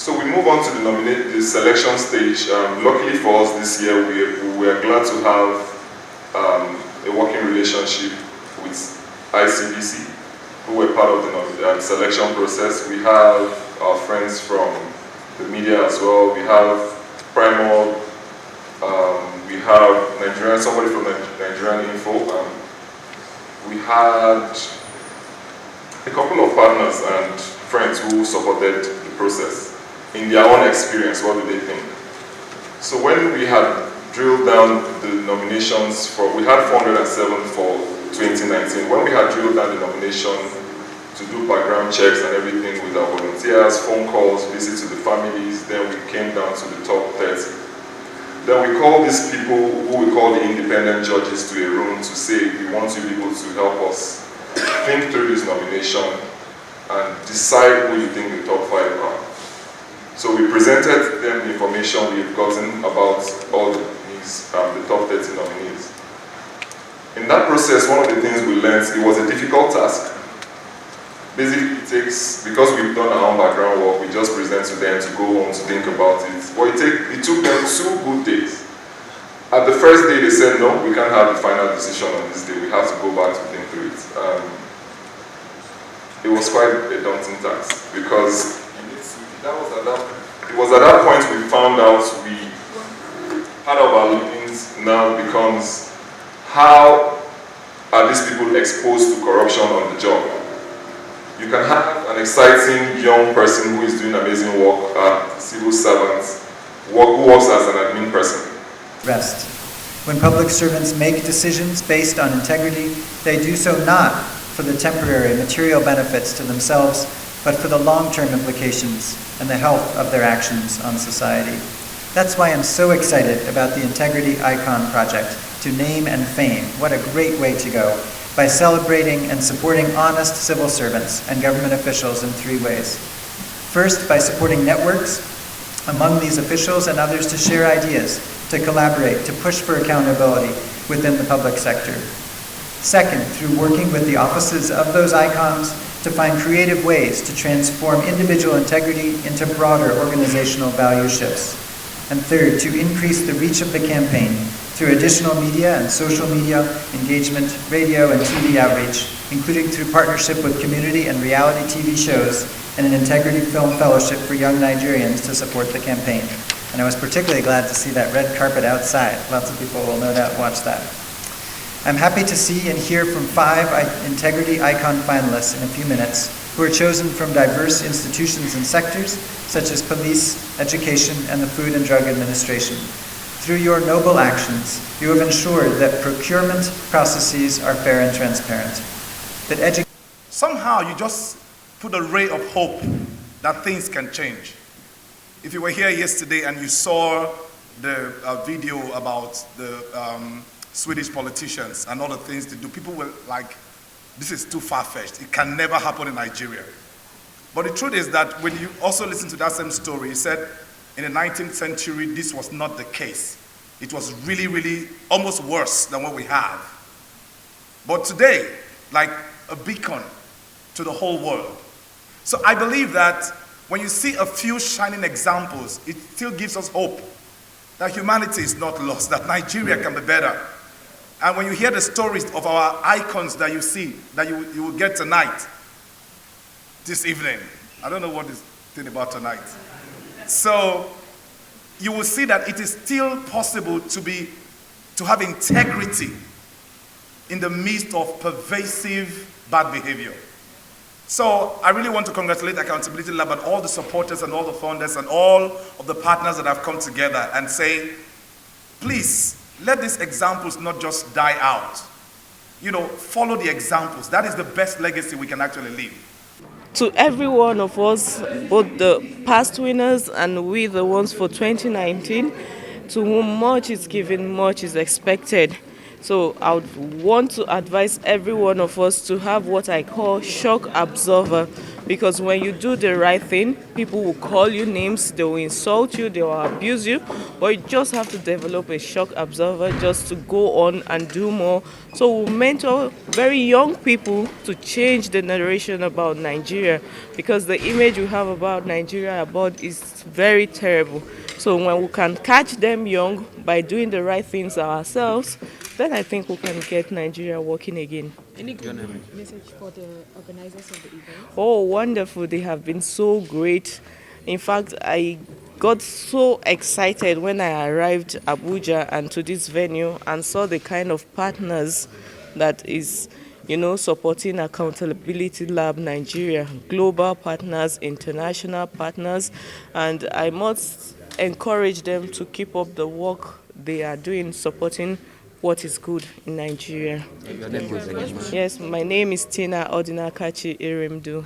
So we move on to the selection stage. Luckily for us this year, we are glad to have a working relationship with ICBC, who were part of the selection process. We have our friends from the media as well. We have Primal, we have somebody from Nigerian-Info. We had a couple of partners and friends who supported the process. In their own experience, what do they think? So when we had drilled down the nominations we had 407 for 2019. When we had drilled down the nomination to do background checks and everything with our volunteers, phone calls, visits to the families, then we came down to the top 30. Then we called these people who we call the independent judges to a room to say we want you people to help us think through this nomination and decide who you think the top 5 are. So we presented them the information we've gotten about all these, the top 30 nominees. In that process, one of the things we learned, it was a difficult task. Basically, it takes, because we've done our own background work, we just present to them to go home to think about it. But it took them 2 good days. At the first day, they said, no, we can't have the final decision on this day. We have to go back to think through it. It was quite a daunting task because it was at that point we found out part of our learnings now becomes how are these people exposed to corruption on the job. You can have an exciting young person who is doing amazing work, a civil servant, who works as an admin person. Rest. When public servants make decisions based on integrity, they do so not for the temporary material benefits to themselves, but for the long-term implications and the health of their actions on society. That's why I'm so excited about the Integrity Icon Project, to name and fame. What a great way to go, by celebrating and supporting honest civil servants and government officials in 3 ways. First, by supporting networks among these officials and others to share ideas, to collaborate, to push for accountability within the public sector. Second, through working with the offices of those icons to find creative ways to transform individual integrity into broader organizational value shifts. And third, to increase the reach of the campaign through additional media and social media engagement, radio and TV outreach, including through partnership with community and reality TV shows and an Integrity Film Fellowship for young Nigerians to support the campaign. And I was particularly glad to see that red carpet outside. Lots of people will no doubt watch that. I'm happy to see and hear from 5 Integrity Icon finalists in a few minutes, who are chosen from diverse institutions and sectors, such as police, education, and the Food and Drug Administration. Through your noble actions, you have ensured that procurement processes are fair and transparent. That somehow you just put a ray of hope that things can change. If you were here yesterday and you saw the video about the Swedish politicians and all the things they do, people were like, this is too far-fetched. It can never happen in Nigeria. But the truth is that when you also listen to that same story, he said in the 19th century, this was not the case. It was really, really almost worse than what we have. But today, like a beacon to the whole world. So I believe that when you see a few shining examples, it still gives us hope that humanity is not lost, that Nigeria can be better. And when you hear the stories of our icons that you see, that you will get tonight, this evening, I don't know what this thing about tonight. So you will see that it is still possible to have integrity in the midst of pervasive bad behavior. So I really want to congratulate Accountability Lab and all the supporters and all the founders and all of the partners that have come together and say, please, let these examples not just die out. You know, follow the examples. That is the best legacy we can actually leave. To every one of us, both the past winners and we the ones for 2019, to whom much is given, much is expected. So I would want to advise every one of us to have what I call shock absorber Because when you do the right thing, people will call you names, they will insult you, they will abuse you, but you just have to develop a shock absorber just to go on and do more. So we mentor very young people to change the narration about Nigeria, because the image we have about Nigeria abroad is very terrible. So when we can catch them young by doing the right things ourselves, then I think we can get Nigeria working again. Any good message for the organizers of the event? Oh, wonderful. They have been so great. In fact, I got so excited when I arrived Abuja and to this venue and saw the kind of partners that is, supporting Accountability Lab Nigeria, global partners, international partners, and I must encourage them to keep up the work they are doing, supporting what is good in Nigeria. Your name is Yes, my name is Tina Odinakachi Irimdu.